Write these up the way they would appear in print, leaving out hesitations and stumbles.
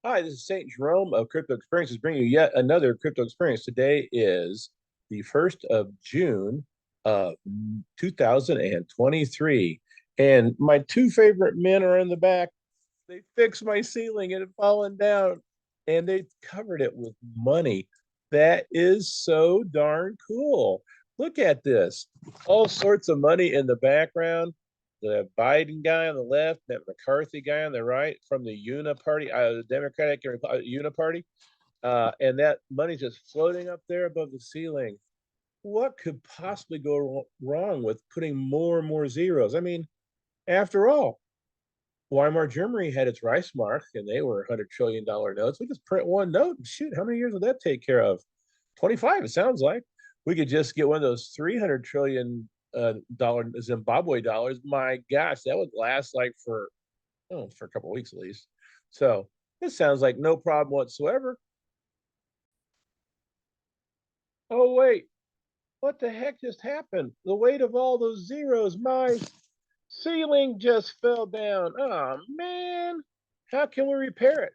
Hi, this is Saintjerome of Crypto Experiences, bringing you yet another crypto experience. Today is the 1st of June of 2023. And my two favorite men are in the back. They fixed my ceiling. It had fallen down and they covered it with money. That is so darn cool. Look at this. All sorts of money in the background. The Biden guy on the left, that McCarthy guy on the right from the the Democratic Party. And that money's just floating up there above the ceiling. What could possibly go wrong with putting more and more zeros? I mean, after all, Weimar Germany had its Reichsmark, and they were $100 trillion notes. We just print one note. Shoot, how many years would that take care of? 25, it sounds like. We could just get one of those $300 trillion Zimbabwe dollars. My gosh, that would last like for a couple of weeks at least. So this sounds like no problem whatsoever. Oh wait, what the heck just happened? The weight of all those zeros, my ceiling just fell down. Oh man, how can we repair it?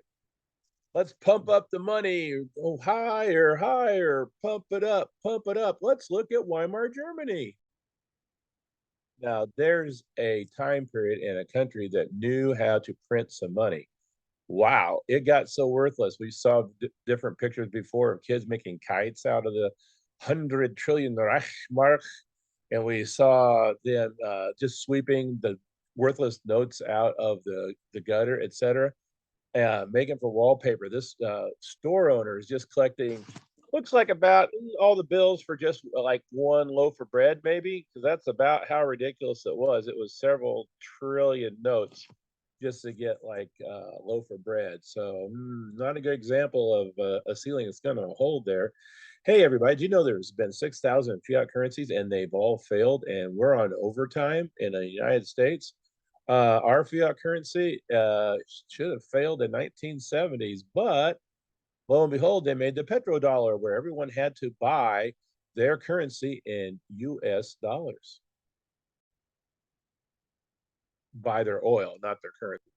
Let's pump up the money. Oh, higher, higher, pump it up, pump it up. Let's look at Weimar Germany. Now, there's a time period in a country that knew how to print some money. Wow, it got so worthless. We saw different pictures before of kids making kites out of the 100 trillion Reichsmark, and we saw them just sweeping the worthless notes out of the gutter, etc., making for wallpaper. This store owner is just collecting, looks like about all the bills for just like one loaf of bread, maybe, because that's about how ridiculous it was. It was several trillion notes just to get like a loaf of bread. So, not a good example of a ceiling that's going to hold there. Hey, everybody, do you know there's been 6,000 fiat currencies and they've all failed, and we're on overtime in the United States? Our fiat currency should have failed in 1970s, but lo and behold, they made the petrodollar where everyone had to buy their currency in US dollars, buy their oil, not their currency.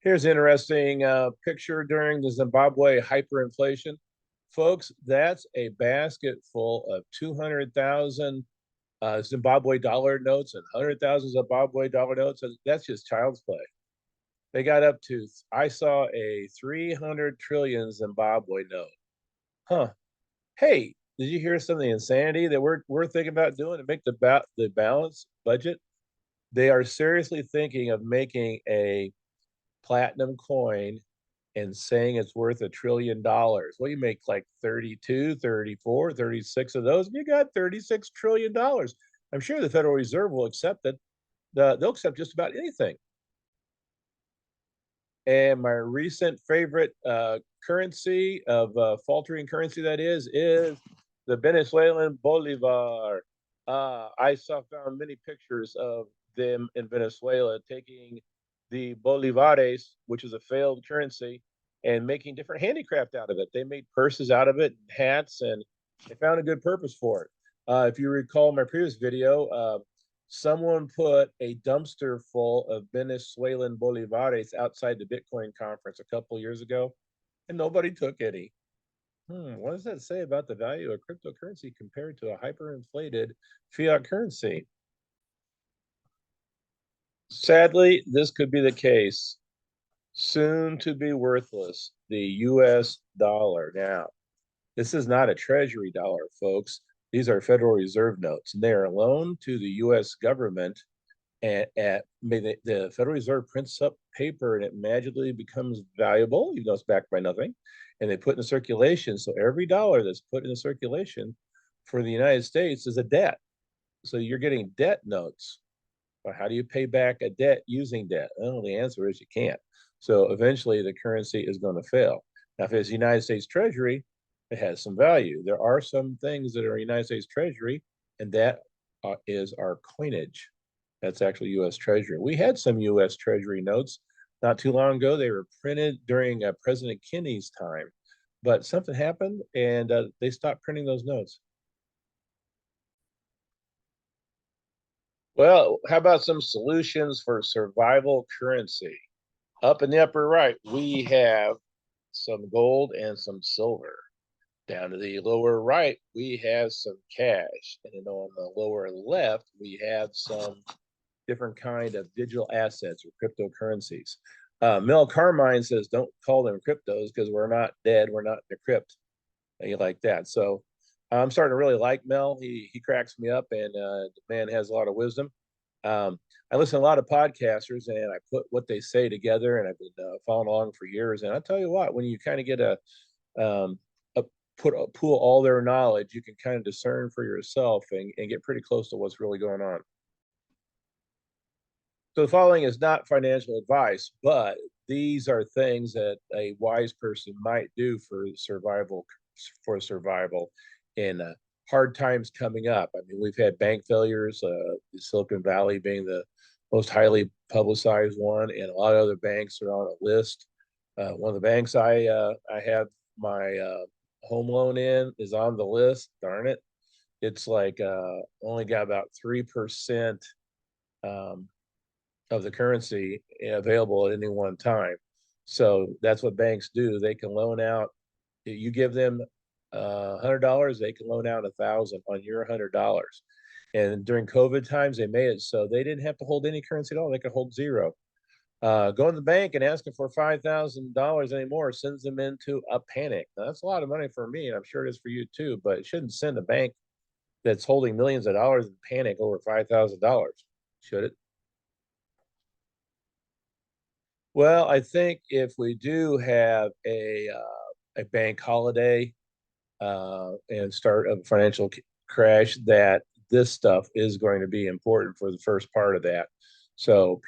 Here's an interesting picture during the Zimbabwe hyperinflation. Folks, that's a basket full of 200,000 Zimbabwe dollar notes and 100,000 Zimbabwe dollar notes. That's just child's play. They got up to, I saw a 300 trillion Zimbabwe note. Huh. Hey, did you hear some of the insanity that we're thinking about doing to make the balance budget? They are seriously thinking of making a platinum coin and saying it's worth $1 trillion. Well, you make like 32, 34, 36 of those, and you got $36 trillion. I'm sure the Federal Reserve will accept that. They'll accept just about anything. And my recent favorite currency of faltering currency, that is the Venezuelan Bolivar. I found many pictures of them in Venezuela taking the bolivares, which is a failed currency, and making different handicraft out of it. They made purses out of it, hats, and they found a good purpose for it. If you recall my previous video, someone put a dumpster full of Venezuelan bolivares outside the Bitcoin conference a couple years ago, and nobody took any. What does that say about the value of cryptocurrency compared to a hyperinflated fiat currency? Sadly, this could be the case. Soon to be worthless, the US dollar. Now, this is not a treasury dollar, folks. These are Federal Reserve notes, and they are loaned to the US government. The Federal Reserve prints up paper and it magically becomes valuable, even though it's backed by nothing. And they put in circulation. So every dollar that's put in circulation for the United States is a debt. So you're getting debt notes. Well, how do you pay back a debt using debt? Well, the answer is you can't. So eventually the currency is going to fail. Now, if it's the United States Treasury, it has some value. There are some things that are United States Treasury, and that is our coinage. That's actually U.S. Treasury. We had some U.S. Treasury notes not too long ago. They were printed during President Kennedy's time, but something happened and they stopped printing those notes. Well, how about some solutions for survival currency? Up in the upper right, we have some gold and some silver. Down to the lower right, we have some cash. And then on the lower left, we have some different kind of digital assets or cryptocurrencies. Mel Carmine says, don't call them cryptos because we're not dead. We're not in the crypt. Like that. So I'm starting to really like Mel. He cracks me up, and the man has a lot of wisdom. I listen to a lot of podcasters, and I put what they say together, and I've been following along for years. And I tell you what, when you kind of get um, a pool all their knowledge, you can kind of discern for yourself and get pretty close to what's really going on. So the following is not financial advice, but these are things that a wise person might do for survival in hard times coming up. I mean, we've had bank failures, Silicon Valley being the most highly publicized one, and a lot of other banks are on a list. One of the banks I have my home loan in is on the list. Darn it, it's like only got about 3% um, of the currency available at any one time. So that's what banks do. They can loan out. You give them $100, they can loan out 1,000 on your $100. And during COVID times, they made it so they didn't have to hold any currency at all. They could hold zero. Going to the bank and asking for $5,000 anymore sends them into a panic. Now, that's a lot of money for me, and I'm sure it is for you too. But it shouldn't send a bank that's holding millions of dollars in panic over $5,000, should it? Well, I think if we do have a bank holiday and start a financial crash, that this stuff is going to be important for the first part of that. So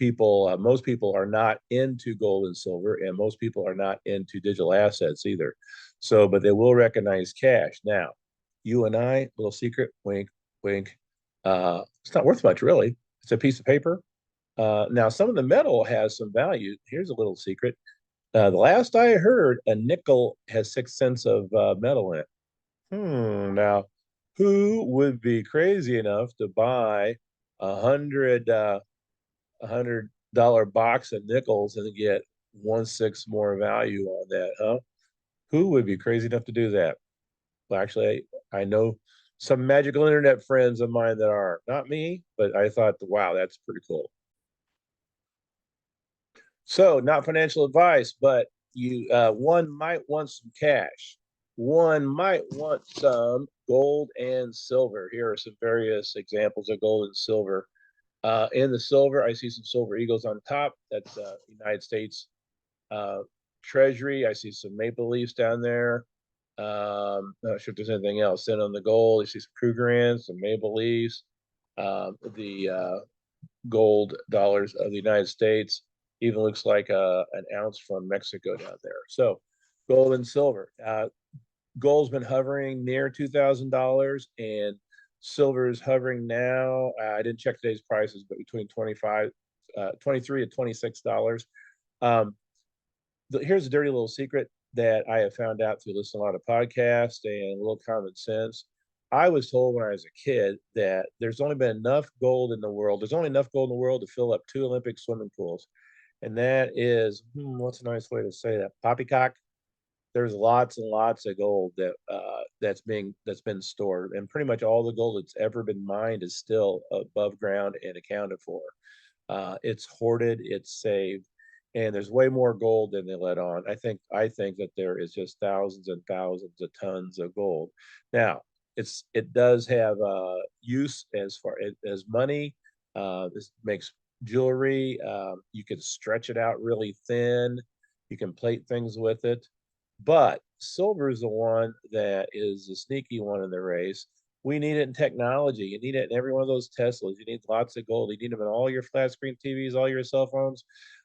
most people are not into gold and silver, and most people are not into digital assets either. So, but they will recognize cash. Now, you and I, little secret, wink, wink. It's not worth much, really. It's a piece of paper. Now, some of the metal has some value. Here's a little secret. The last I heard, a nickel has 6 cents of metal in it. Now, who would be crazy enough to buy a $100 box of nickels and get 1/6 more value on that, huh? Who would be crazy enough to do that? Well, actually, I know some magical internet friends of mine that are. Not me, but I thought, wow, that's pretty cool. So, not financial advice, but one might want some cash. One might want some gold and silver. Here are some various examples of gold and silver. In the silver, I see some silver eagles on top. That's United States uh, Treasury. I see some maple leaves down there. Not sure if there's anything else. Then on the gold, I see some Krugerrands, some maple leaves. The gold dollars of the United States. Even looks like an ounce from Mexico down there. So gold and silver. Gold's been hovering near $2,000, and silver is hovering now. I didn't check today's prices, but between 23 and $26. Um, Here's a dirty little secret that I have found out through listening to a lot of podcasts and a little common sense. I was told when I was a kid that there's only been enough gold in the world. There's only enough gold in the world to fill up 2 Olympic swimming pools. And that is, what's a nice way to say that? Poppycock. There's lots and lots of gold that's been stored, and pretty much all the gold that's ever been mined is still above ground and accounted for. It's hoarded, it's saved, and there's way more gold than they let on. I think that there is just thousands and thousands of tons of gold. Now, it does have use as far as money. This makes jewelry. You can stretch it out really thin. You can plate things with it. But silver is the one that is the sneaky one in the race. We need it in technology. You need it in every one of those Teslas. You need lots of gold. You need them in all your flat screen TVs, all your cell phones.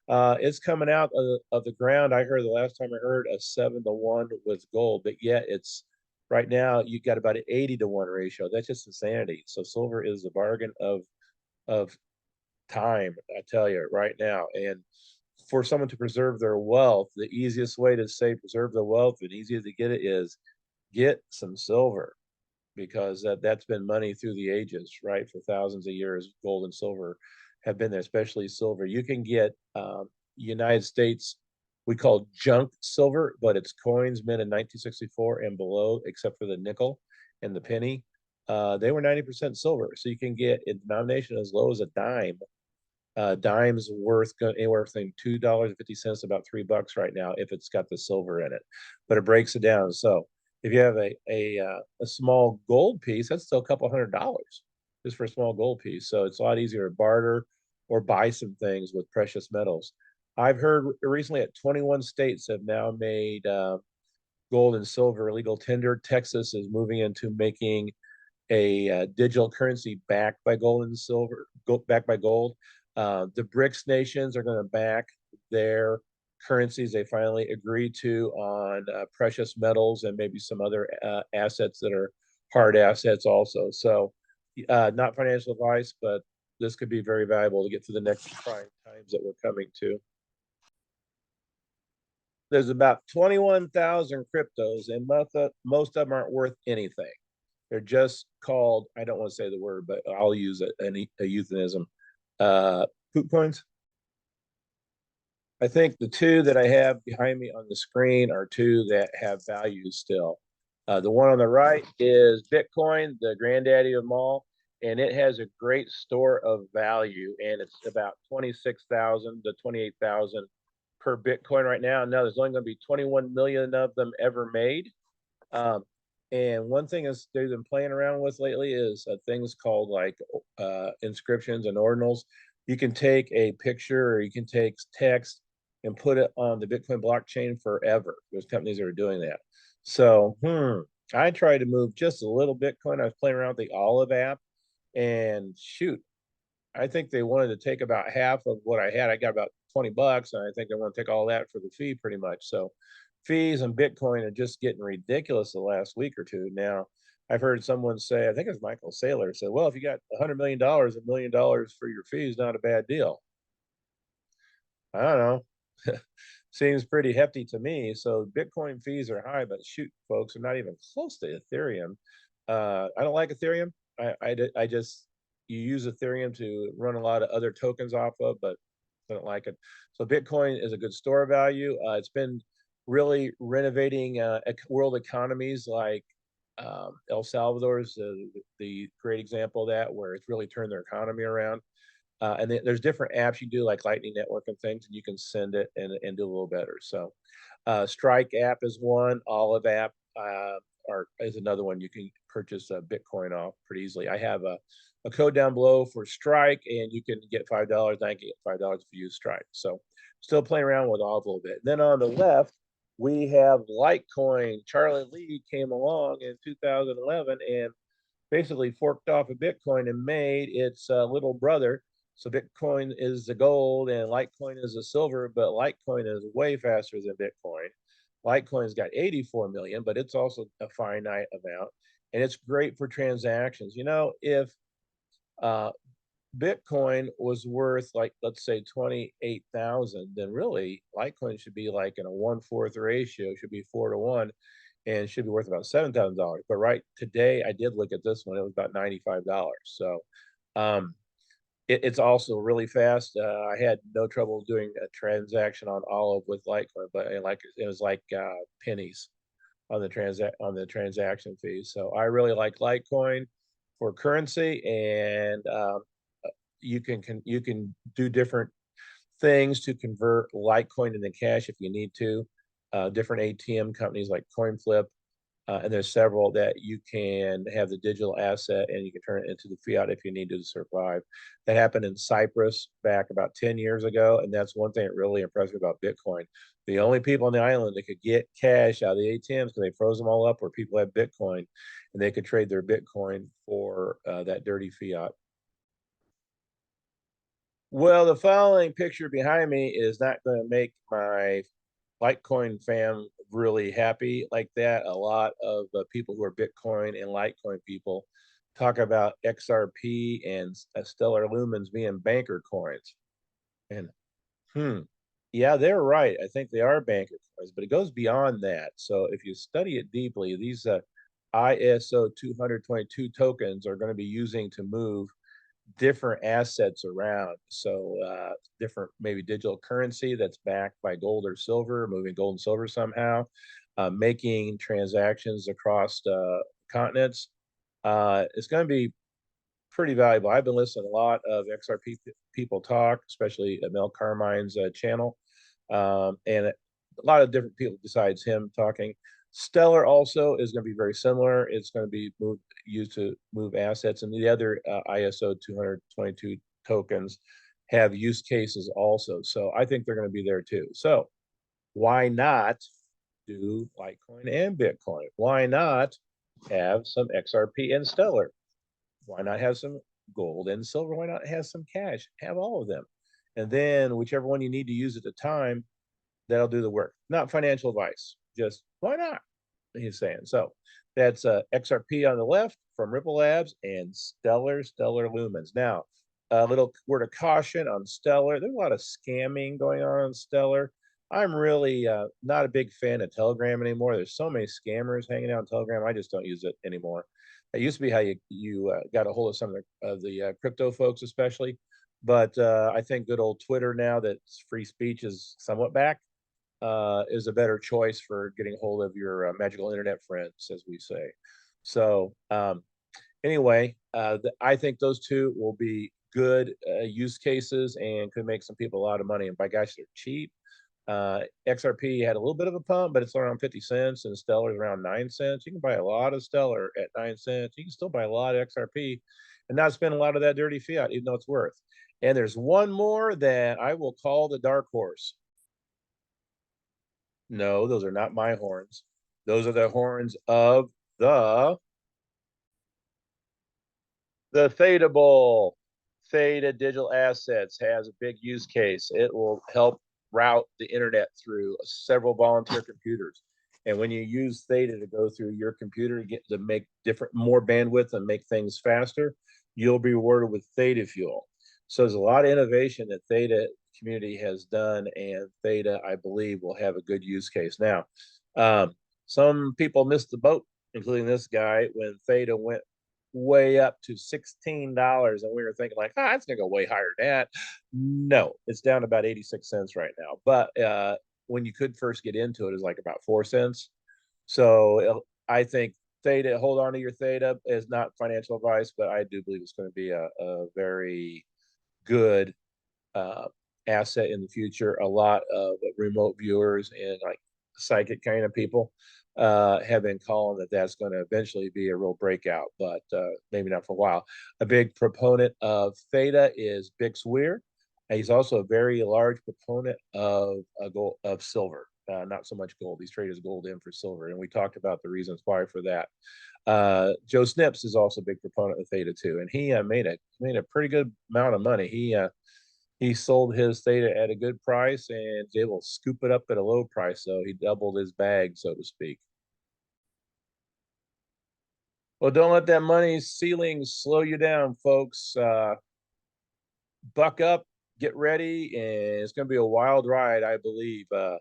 It's coming out of the ground. I heard the last time I heard a 7-to-1 with gold, but yet it's right now you got about an 80-to-1 ratio. That's just insanity. So silver is the bargain of time, I tell you right now. And for someone to preserve their wealth, the easiest way to say preserve their wealth and easier to get it is get some silver, because that's been money through the ages, right? For thousands of years, gold and silver have been there, especially silver. You can get United States we call junk silver, but it's coins minted in 1964 and below, except for the nickel and the penny. They were 90% silver, so you can get a denomination as low as a dime. Dime's worth anywhere from $2.50 about $3 right now if it's got the silver in it, but it breaks it down. So if you have a small gold piece, that's still a couple $100 just for a small gold piece. So it's a lot easier to barter or buy some things with precious metals. I've heard recently that 21 states have now made gold and silver legal tender. Texas is moving into making a digital currency backed by gold and silver, backed by gold. The BRICS nations are going to back their currencies they finally agreed to on precious metals and maybe some other assets that are hard assets also. So not financial advice, but this could be very valuable to get through the next trying times that we're coming to. There's about 21,000 cryptos, and most of them aren't worth anything. They're just called, I don't want to say the word, but I'll use a euphemism, poop coins. I think the two that I have behind me on the screen are two that have value still. The one on the right is Bitcoin, the granddaddy of them all, and it has a great store of value, and it's about 26,000 to 28,000 per Bitcoin right now. Now there's only going to be 21 million of them ever made. And one thing is they've been playing around with lately is things called like inscriptions and ordinals. You can take a picture or you can take text and put it on the Bitcoin blockchain forever. There's companies that are doing that. So, I tried to move just a little Bitcoin. I was playing around with the Olive app, and shoot, I think they wanted to take about half of what I had. I got about $20, and I think they want to take all that for the fee pretty much. So fees and Bitcoin are just getting ridiculous the last week or two. Now, I've heard someone say, I think it's Michael Saylor said, well, if you got $100 million, $1 million for your fees, not a bad deal. I don't know. Seems pretty hefty to me. So Bitcoin fees are high, but shoot, folks, are not even close to Ethereum. I don't like Ethereum. I just, you use Ethereum to run a lot of other tokens off of, but I don't like it. So Bitcoin is a good store value. It's been really renovating world economies like El Salvador is the great example of that, where it's really turned their economy around. And there's different apps you do like Lightning Network and things, and you can send it and do a little better. So Strike app is one, Olive app is another one you can purchase Bitcoin off pretty easily. I have a code down below for Strike, and you can get $5. I can get $5 if you use Strike. So still playing around with Olive a little bit. Then on the left, we have Litecoin. Charlie Lee came along in 2011 and basically forked off of Bitcoin and made its little brother. So Bitcoin is the gold and Litecoin is the silver, but Litecoin is way faster than Bitcoin. Litecoin's got 84 million, but it's also a finite amount, and it's great for transactions. You know, if Bitcoin was worth like, let's say 28,000, then really Litecoin should be like in a 1/4 ratio, should be 4 to 1, and should be worth about $7,000. But right today, I did look at this one; it was about $95. So, it's also really fast. I had no trouble doing a transaction on Olive with Litecoin, but it was like pennies on the transaction fees. So I really like Litecoin for currency, and you can do different things to convert Litecoin into cash if you need to. Different ATM companies like CoinFlip, and there's several that you can have the digital asset and you can turn it into the fiat if you need to survive. That happened in Cyprus back about 10 years ago, and that's one thing that really impressed me about Bitcoin. The only people on the island that could get cash out of the ATMs because they froze them all up where people had Bitcoin, and they could trade their Bitcoin for that dirty fiat. Well, the following picture behind me is not going to make my Litecoin fam really happy like that. A lot of the people who are Bitcoin and Litecoin people talk about XRP and Stellar Lumens being banker coins. And yeah, they're right. I think they are banker coins, but it goes beyond that. So if you study it deeply, these ISO 222 tokens are going to be using to move different assets around. So different maybe digital currency that's backed by gold or silver, moving gold and silver somehow, making transactions across continents. It's going to be pretty valuable. I've been listening to a lot of XRP people talk, especially Mel Carmine's channel, and a lot of different people besides him talking. Stellar also is going to be very similar. It's going to be used to move assets, and the other ISO 222 tokens have use cases also. So I think they're going to be there too. So why not do Litecoin and Bitcoin? Why not have some XRP and Stellar? Why not have some gold and silver? Why not have some cash? Have all of them. And then whichever one you need to use at the time, that'll do the work. Not financial advice. Just why not? He's saying. So that's XRP on the left from Ripple Labs and Stellar Lumens. Now, a little word of caution on Stellar. There's a lot of scamming going on Stellar. I'm really not a big fan of Telegram anymore. There's so many scammers hanging out on Telegram. I just don't use it anymore. It used to be how you got a hold of some of the crypto folks, especially. But I think good old Twitter now that free speech is somewhat back is a better choice for getting hold of your magical internet friends, as we say. So anyway, I think those two will be good use cases and could make some people a lot of money. And by gosh, they're cheap. XRP had a little bit of a pump, but it's around 50 cents, and Stellar is around 9 cents. You can buy a lot of Stellar at 9 cents. You can still buy a lot of XRP and not spend a lot of that dirty fiat, even though it's worth. And there's one more that I will call the dark horse. No, those are not my horns. Those are the horns of the Theta Bull. Theta Digital Assets has a big use case. It will help route the internet through several volunteer computers. And when you use Theta to go through your computer to get to make more bandwidth and make things faster, you'll be rewarded with Theta fuel. So there's a lot of innovation that Theta community has done, and Theta, I believe, will have a good use case. Now, some people missed the boat, including this guy, when Theta went way up to $16, and we were thinking like, it's gonna go way higher than that. No, it's down to about 86 cents right now. But when you could first get into it, is like about 4 cents. So I think Theta, hold on to your Theta, is not financial advice, but I do believe it's going to be a very good asset in the future. A lot of remote viewers and like psychic kind of people have been calling that that's going to eventually be a real breakout, but maybe not for a while. A big proponent of Theta is Bix Weir. He's also a very large proponent of silver. Not so much gold. He's traded gold in for silver, and we talked about the reasons why for that. Joe Snips is also a big proponent of Theta too, and he made a pretty good amount of money. He sold his Theta at a good price and was able to scoop it up at a low price, so he doubled his bag, so to speak. Well, don't let that money ceiling slow you down, folks. Buck up, get ready, and it's going to be a wild ride, I believe. I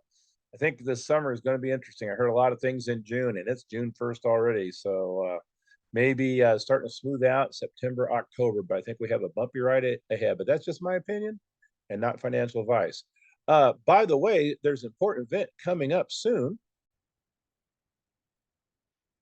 think this summer is going to be interesting. I heard a lot of things in June, and it's June 1st already, so maybe starting to smooth out September, October, but I think we have a bumpy ride ahead. But that's just my opinion and not financial advice. By the way, there's an important event coming up soon.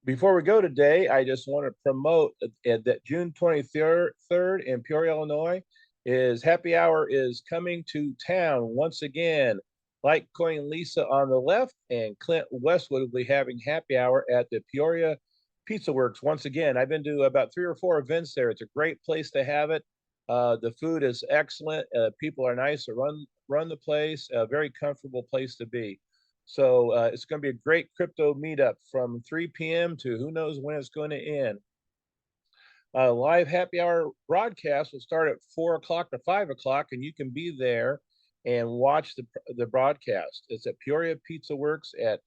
Before we go today, I just want to promote that June 23rd in Peoria, Illinois, is Happy Hour is coming to town once again. Litecoin Lisa on the left and Clint Westwood will be having Happy Hour at the Peoria Pizza Works once again. I've been to about 3 or 4 events there. It's a great place to have it. The food is excellent. People are nice to run the place. A very comfortable place to be. So it's going to be a great crypto meetup from 3 p.m. to who knows when it's going to end. Live happy hour broadcast will start at 4 o'clock to 5 o'clock, and you can be there and watch the broadcast. It's at Peoria Pizza Works at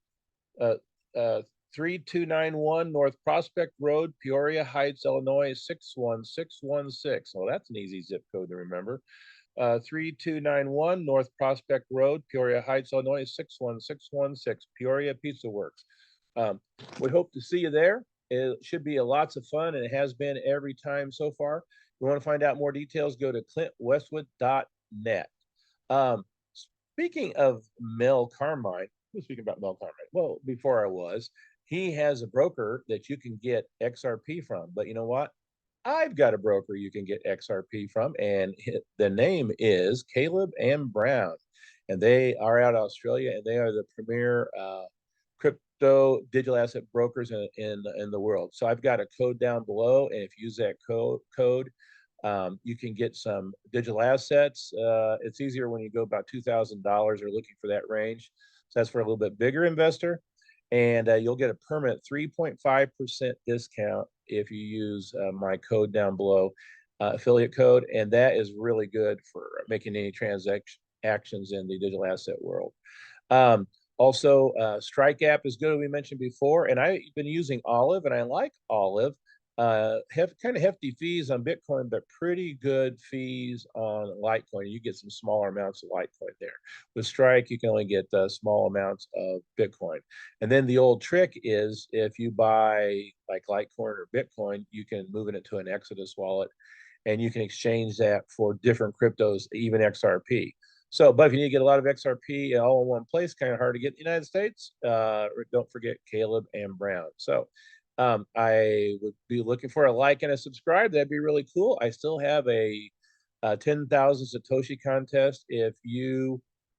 3291 North Prospect Road, Peoria Heights, Illinois, 61616. Well, that's an easy zip code to remember. 3291 North Prospect Road, Peoria Heights, Illinois, 61616, Peoria Pizza Works. We hope to see you there. It should be lots of fun, and it has been every time so far. you want to find out more details, go to clintwestwood.net. Speaking of Mel Carmine, who's speaking about Mel Carmine? Well, before I was, he has a broker that you can get XRP from. But you know what? I've got a broker you can get XRP from, and the name is Caleb and Brown, and they are out of Australia, and they are the premier crypto digital asset brokers in the world. So I've got a code down below, and if you use that code, you can get some digital assets. It's easier when you go about $2,000 or looking for that range. So that's for a little bit bigger investor. And you'll get a permanent 3.5% discount if you use my code down below, affiliate code. And that is really good for making any transactions in the digital asset world. Also, Strike app is good, we mentioned before. And I've been using Olive, and I like Olive. Have kind of hefty fees on Bitcoin, but pretty good fees on Litecoin. You get some smaller amounts of Litecoin there. With Strike, you can only get small amounts of Bitcoin. And then the old trick is if you buy like Litecoin or Bitcoin, you can move it into an Exodus wallet, and you can exchange that for different cryptos, even XRP. So, but if you need to get a lot of XRP all in one place, kind of hard to get in the United States, don't forget Caleb and Brown. So, I would be looking for a like and a subscribe. That'd be really cool. I still have a 10,000 Satoshi contest. If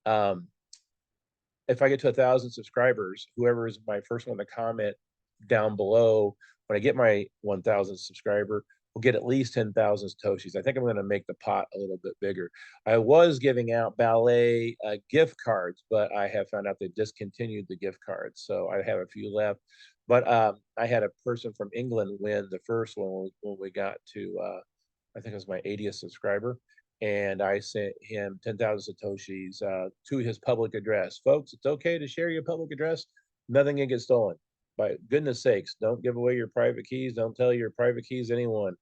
I get to 1,000 subscribers, whoever is my first one to comment down below, when I get my 1,000 subscriber, will get at least 10,000 Satoshis. I think I'm going to make the pot a little bit bigger. I was giving out Ballet gift cards, but I have found out they discontinued the gift cards. So I have a few left. But I had a person from England win the first one when we got to, I think it was my 80th subscriber. And I sent him 10,000 Satoshis to his public address. Folks, it's okay to share your public address. Nothing can get stolen. By goodness sakes, don't give away your private keys. Don't tell your private keys to anyone.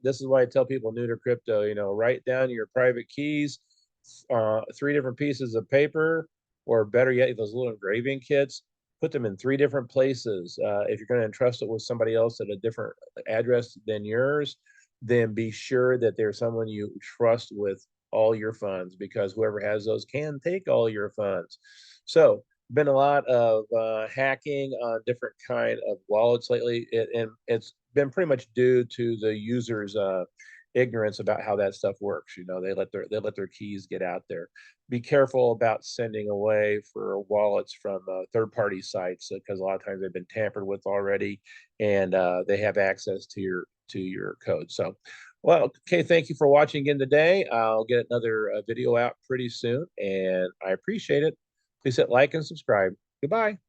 This is why I tell people new to crypto, write down your private keys, 3 different pieces of paper, or better yet, those little engraving kits. Put them in 3 different places. If you're going to entrust it with somebody else at a different address than yours, then be sure that there's someone you trust with all your funds, because whoever has those can take all your funds. So, been a lot of hacking on different kind of wallets lately, and it's been pretty much due to the users' ignorance about how that stuff works. They let their keys get out there. Be careful about sending away for wallets from third-party sites, because a lot of times they've been tampered with already, and they have access to your code. So, well, okay, thank you for watching again today. I'll get another video out pretty soon, and I appreciate it. Please hit like and subscribe. Goodbye.